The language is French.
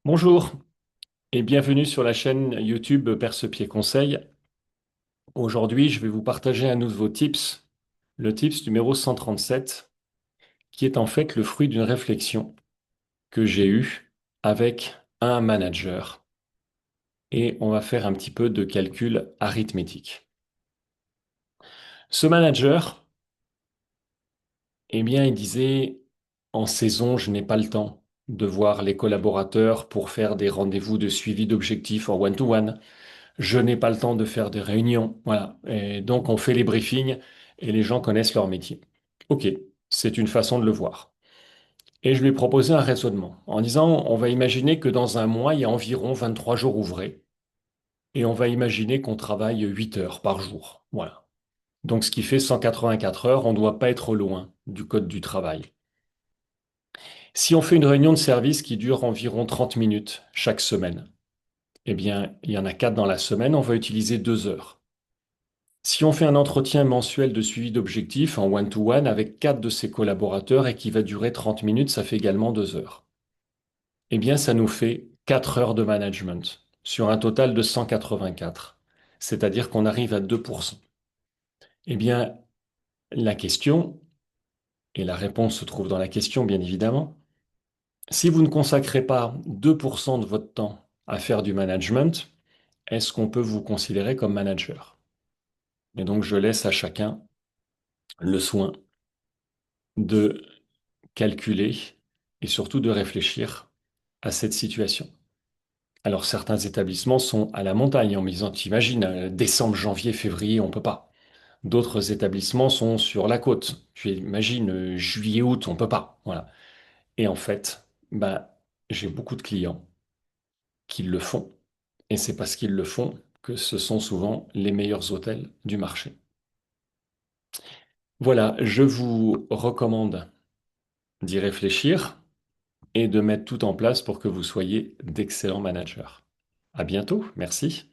Bonjour et bienvenue sur la chaîne YouTube Perce-Pied Conseil. Aujourd'hui, je vais vous partager un nouveau tips, le tips numéro 137, qui est en fait le fruit d'une réflexion que j'ai eue avec un manager. Et on va faire un petit peu de calcul arithmétique. Ce manager, eh bien, il disait, en saison, je n'ai pas le temps de voir les collaborateurs pour faire des rendez-vous de suivi d'objectifs en one-to-one. Je n'ai pas le temps de faire des réunions. Voilà. Et donc, on fait les briefings et les gens connaissent leur métier. OK, c'est une façon de le voir. Et je lui ai proposé un raisonnement en disant, on va imaginer que dans un mois, il y a environ 23 jours ouvrés. Et on va imaginer qu'on travaille 8 heures par jour. Voilà. Donc, ce qui fait 184 heures, on ne doit pas être loin du code du travail. Si on fait une réunion de service qui dure environ 30 minutes chaque semaine, eh bien, il y en a 4 dans la semaine, on va utiliser 2 heures. Si on fait un entretien mensuel de suivi d'objectifs en one-to-one avec 4 de ses collaborateurs et qui va durer 30 minutes, ça fait également 2 heures. Eh bien, ça nous fait 4 heures de management sur un total de 184. C'est-à-dire qu'on arrive à 2%. Eh bien, la question, et la réponse se trouve dans la question, bien évidemment, si vous ne consacrez pas 2% de votre temps à faire du management, est-ce qu'on peut vous considérer comme manager? Et donc, je laisse à chacun le soin de calculer et surtout de réfléchir à cette situation. Alors certains établissements sont à la montagne en me disant, t'imagines, décembre, janvier, février, on peut pas. D'autres établissements sont sur la côte. Tu imagines, juillet, août, on peut pas. Voilà. Et en fait, bah, j'ai beaucoup de clients qui le font. Et c'est parce qu'ils le font que ce sont souvent les meilleurs hôtels du marché. Voilà, je vous recommande d'y réfléchir et de mettre tout en place pour que vous soyez d'excellents managers. À bientôt, merci.